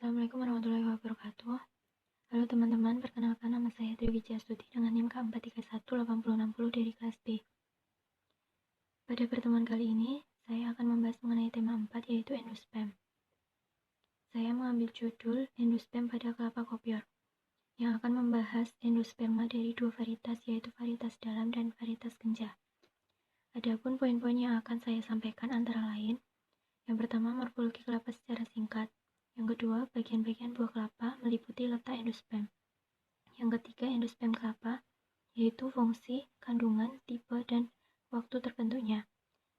Assalamualaikum warahmatullahi wabarakatuh. Halo teman-teman, perkenalkan nama saya Tri Wijastuti dengan NIM K4318060 dari kelas B. Pada pertemuan kali ini, saya akan membahas mengenai tema 4 yaitu endosperm. Saya mengambil judul endosperm pada kelapa kopior, yang akan membahas endosperma dari dua varietas yaitu varietas dalam dan varietas kencah. Adapun poin-poin yang akan saya sampaikan antara lain, yang pertama morfologi kelapa secara singkat. Yang kedua, bagian-bagian buah kelapa meliputi letak endosperm. Yang ketiga, endosperm kelapa, yaitu fungsi, kandungan, tipe, dan waktu terbentuknya.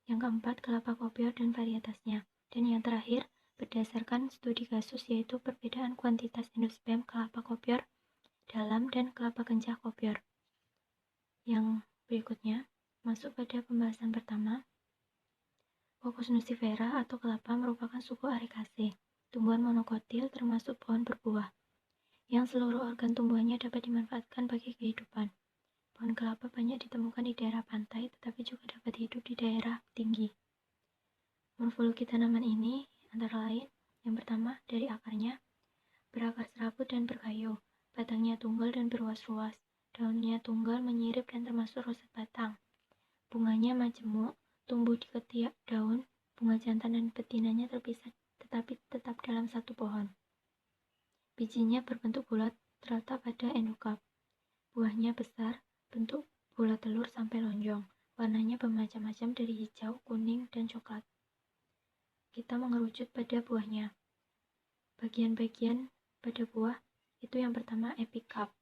Yang keempat, kelapa kopior dan varietasnya. Dan yang terakhir, berdasarkan studi kasus yaitu perbedaan kuantitas endosperm kelapa kopior dalam dan kelapa kencah kopior. Yang berikutnya, masuk pada pembahasan pertama. Cocos nucifera atau kelapa merupakan suku Arecaceae, tumbuhan monokotil termasuk pohon berbuah, yang seluruh organ tumbuhannya dapat dimanfaatkan bagi kehidupan. Pohon kelapa banyak ditemukan di daerah pantai, tetapi juga dapat hidup di daerah tinggi. Morfologi tanaman ini antara lain, yang pertama dari akarnya, berakar serabut dan berkayu, batangnya tunggal dan berruas-ruas, daunnya tunggal menyirip dan termasuk roset batang, bunganya majemuk, tumbuh di ketiak daun, bunga jantan dan betinanya terpisah tetapi tetap dalam satu pohon. Bijinya berbentuk bulat terletak pada endokap. Buahnya besar, bentuk bola telur sampai lonjong. Warnanya bermacam-macam dari hijau, kuning, dan coklat. Kita mengerucut pada buahnya. Bagian-bagian pada buah itu yang pertama epikap.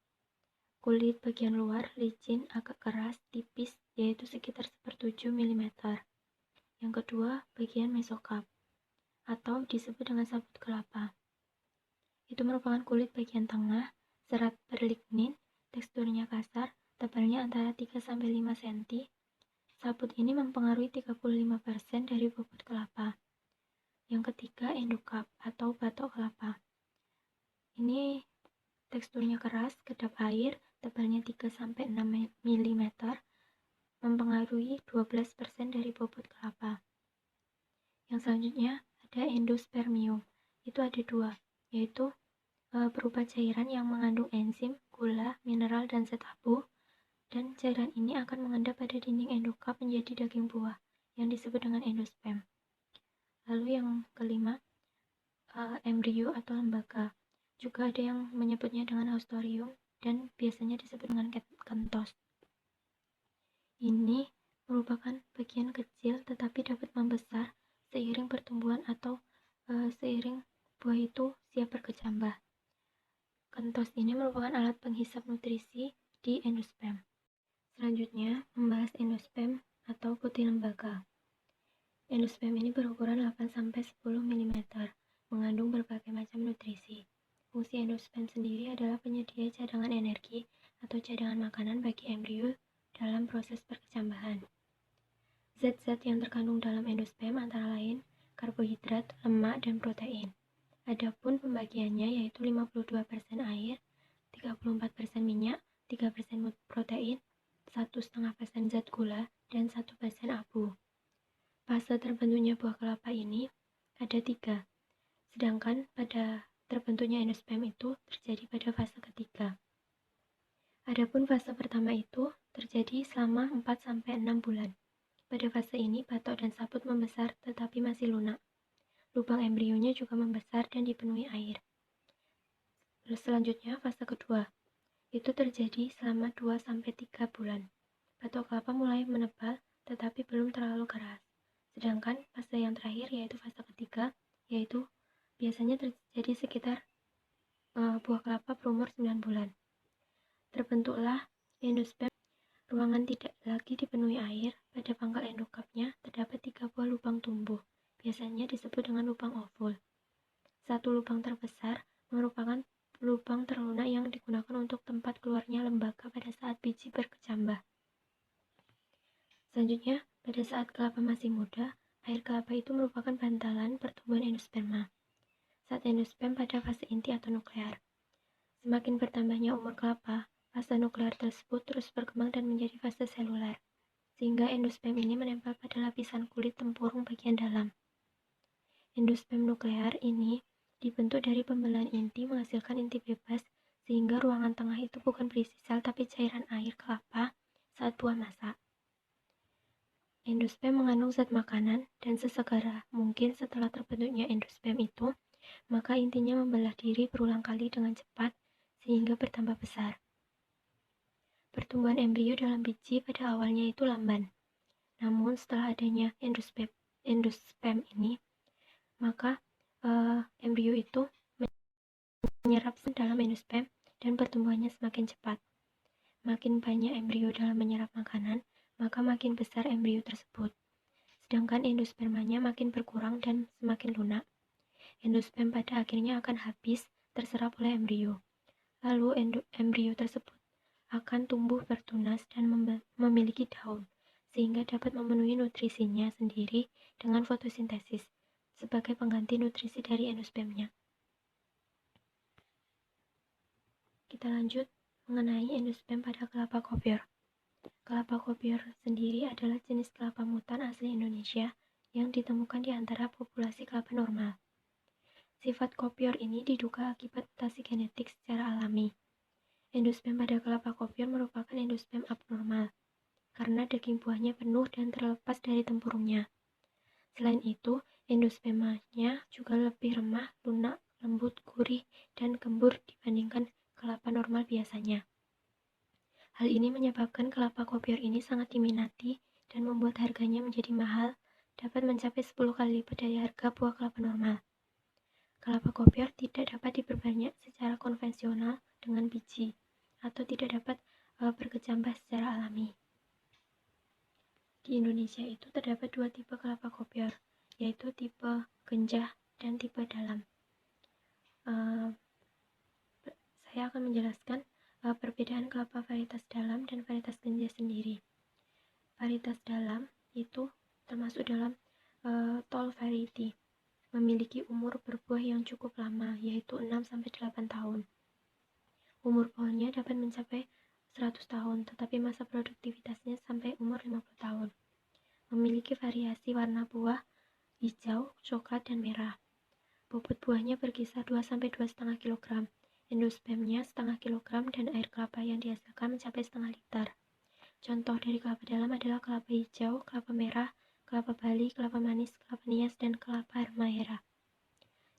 Kulit bagian luar licin, agak keras, tipis, yaitu sekitar 1/7 mm. Yang kedua, bagian mesokap, atau disebut dengan sabut kelapa. Itu merupakan kulit bagian tengah, serat berlignin, teksturnya kasar, tebalnya antara 3-5 cm. Sabut ini mempengaruhi 35% dari bobot kelapa. Yang ketiga, endokap atau batok kelapa. Ini teksturnya keras, kedap air, tebalnya 3-6 mm, mempengaruhi 12% dari bobot kelapa. Yang selanjutnya ada endospermium. Itu ada dua, yaitu berupa cairan yang mengandung enzim, gula, mineral, dan zat abu, dan cairan ini akan mengendap pada dinding endokap menjadi daging buah, yang disebut dengan endosperm. Lalu yang kelima, embrio atau lembaga. Juga ada yang menyebutnya dengan haustorium, dan biasanya disebut dengan kentos. Ini merupakan bagian kecil tetapi dapat membesar seiring pertumbuhan atau seiring buah itu siap berkecambah. Kentos ini merupakan alat penghisap nutrisi di endosperm. Selanjutnya, membahas endosperm atau putih lembaga. Endosperm ini berukuran 8-10 mm, mengandung berbagai macam nutrisi. Fungsi endosperm sendiri adalah penyedia cadangan energi atau cadangan makanan bagi embrio dalam proses perkecambahan. Zat-zat yang terkandung dalam endosperm antara lain karbohidrat, lemak, dan protein. Adapun pembagiannya yaitu 52% air, 34% minyak, 3% protein, 1,5% zat gula, dan 1% abu. Fase terbentuknya buah kelapa ini ada 3, sedangkan pada terbentuknya endosperm itu terjadi pada fase ketiga. Adapun fase pertama itu terjadi selama 4-6 bulan. Pada fase ini, batok dan sabut membesar tetapi masih lunak. Lubang embrionya juga membesar dan dipenuhi air. Selanjutnya, fase kedua. Itu terjadi selama 2-3 bulan. Batok kelapa mulai menebal tetapi belum terlalu keras. Sedangkan fase yang terakhir yaitu fase ketiga, yaitu biasanya terjadi sekitar buah kelapa berumur 9 bulan. Terbentuklah endosperm. Ruangan tidak lagi dipenuhi air. Pada pangkal endokapnya terdapat 3 buah lubang tumbuh. Biasanya disebut dengan lubang ovul. Satu lubang terbesar merupakan lubang terlunak yang digunakan untuk tempat keluarnya lembaga pada saat biji berkecambah. Selanjutnya, pada saat kelapa masih muda, air kelapa itu merupakan bantalan pertumbuhan endosperma. Saat endosperm pada fase inti atau nuklear. Semakin bertambahnya umur kelapa, fase nuklear tersebut terus berkembang dan menjadi fase seluler, sehingga endosperm ini menempel pada lapisan kulit tempurung bagian dalam. Endosperm nuklear ini dibentuk dari pembelahan inti menghasilkan inti bebas, sehingga ruangan tengah itu bukan berisi sel tapi cairan air kelapa saat buah masak. Endosperm mengandung zat makanan, dan sesegera mungkin setelah terbentuknya endosperm itu, maka intinya membelah diri berulang kali dengan cepat sehingga bertambah besar. Pertumbuhan embrio dalam biji pada awalnya itu lamban. Namun setelah adanya endosperm ini, maka embrio itu menyerap dalam endosperm dan pertumbuhannya semakin cepat. Makin banyak embrio dalam menyerap makanan, maka makin besar embrio tersebut. Sedangkan endospermanya makin berkurang dan semakin lunak. Endosperm pada akhirnya akan habis terserap oleh embrio. Lalu embrio tersebut akan tumbuh bertunas dan memiliki daun, sehingga dapat memenuhi nutrisinya sendiri dengan fotosintesis sebagai pengganti nutrisi dari endospermnya. Kita lanjut mengenai endosperm pada kelapa kopior. Kelapa kopior sendiri adalah jenis kelapa mutan asli Indonesia yang ditemukan di antara populasi kelapa normal. Sifat kopior ini diduga akibat mutasi genetik secara alami. Endosperm pada kelapa kopior merupakan endosperm abnormal, karena daging buahnya penuh dan terlepas dari tempurungnya. Selain itu, endospermanya juga lebih remah, lunak, lembut, gurih, dan gembur dibandingkan kelapa normal biasanya. Hal ini menyebabkan kelapa kopior ini sangat diminati dan membuat harganya menjadi mahal, dapat mencapai 10 kali lipat dari harga buah kelapa normal. Kelapa kopior tidak dapat diperbanyak secara konvensional dengan biji, atau tidak dapat berkecambah secara alami. Di Indonesia itu terdapat dua tipe kelapa kopior, yaitu tipe genjah dan tipe dalam. Saya akan menjelaskan perbedaan kelapa varietas dalam dan varietas genjah sendiri. Varietas dalam itu termasuk dalam tall variety, memiliki umur berbuah yang cukup lama, yaitu 6-8 tahun. Umur pohonnya dapat mencapai 100 tahun, tetapi masa produktivitasnya sampai umur 50 tahun. Memiliki variasi warna buah, hijau, coklat, dan merah. Bobot buahnya berkisar 2-2,5 kg. Endospermnya setengah kilogram dan air kelapa yang dihasilkan mencapai setengah liter. Contoh dari kelapa dalam adalah kelapa hijau, kelapa merah, kelapa Bali, kelapa manis, kelapa nias, dan kelapa halmahera.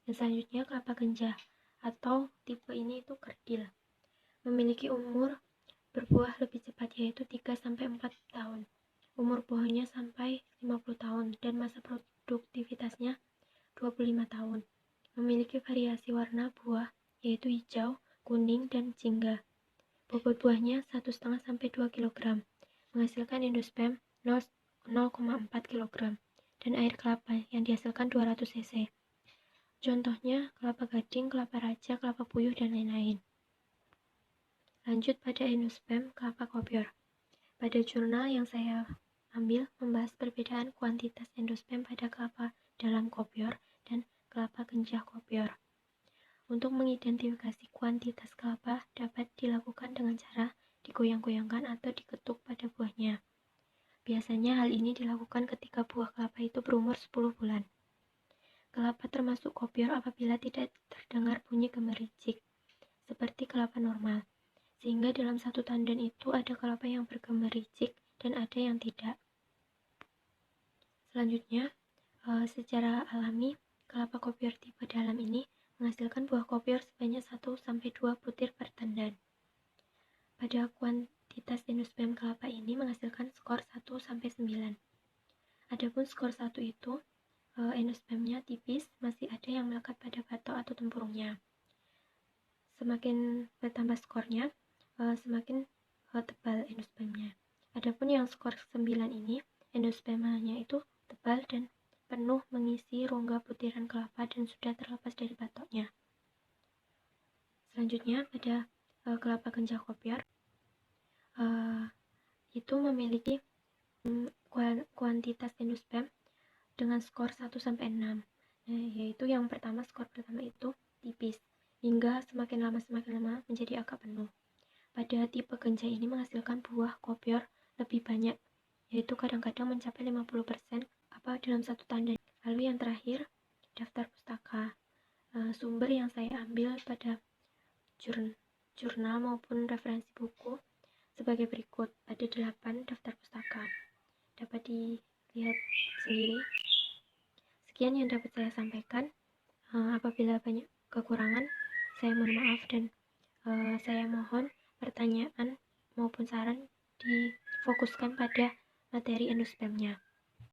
Dan selanjutnya kelapa genjah atau tipe ini itu kerdil. Memiliki umur berbuah lebih cepat, yaitu 3-4 tahun. Umur pohonnya sampai 50 tahun dan masa produktivitasnya 25 tahun. Memiliki variasi warna buah, yaitu hijau, kuning, dan jingga. Bobot buahnya 1,5-2 kg, menghasilkan endosperm 0,4 kg, dan air kelapa yang dihasilkan 200 cc. Contohnya kelapa gading, kelapa raja, kelapa puyuh, dan lain-lain. Lanjut pada endosperm kelapa kopior. Pada jurnal yang saya ambil membahas perbedaan kuantitas endosperm pada kelapa dalam kopior dan kelapa genjah kopior. Untuk mengidentifikasi kuantitas kelapa dapat dilakukan dengan cara digoyang-goyangkan atau diketuk pada buahnya. Biasanya hal ini dilakukan ketika buah kelapa itu berumur 10 bulan. Kelapa termasuk kopior apabila tidak terdengar bunyi gemericik, seperti kelapa normal. Sehingga dalam satu tandan itu ada kelapa yang bergemericik dan ada yang tidak. Selanjutnya, secara alami, kelapa kopior tipe dalam ini menghasilkan buah kopior sebanyak 1-2 butir per tandan. Pada kuantitas endosperm kelapa ini menghasilkan skor 1-9. Adapun skor 1 itu, endospermnya tipis, masih ada yang melekat pada batok atau tempurungnya. Semakin bertambah skornya, semakin tebal endospermnya. Adapun yang skor 9 ini, endospermanya itu tebal dan penuh mengisi rongga butiran kelapa dan sudah terlepas dari batoknya. Selanjutnya pada kelapa genjah kopior itu memiliki kuantitas endosperm dengan skor 1-6. Yaitu yang pertama, skor pertama itu tipis, hingga semakin lama menjadi agak penuh. Pada tipe genjah ini menghasilkan buah kopior lebih banyak, yaitu kadang-kadang mencapai 50% dalam satu tandan. Lalu yang terakhir, daftar pustaka. Sumber sumber yang saya ambil pada jurnal maupun referensi buku sebagai berikut. Ada 8 daftar pustaka. Dapat dilihat sendiri. Sekian yang dapat saya sampaikan. Apabila banyak kekurangan, saya mohon maaf, dan saya mohon pertanyaan maupun saran difokuskan pada materi endospamnya.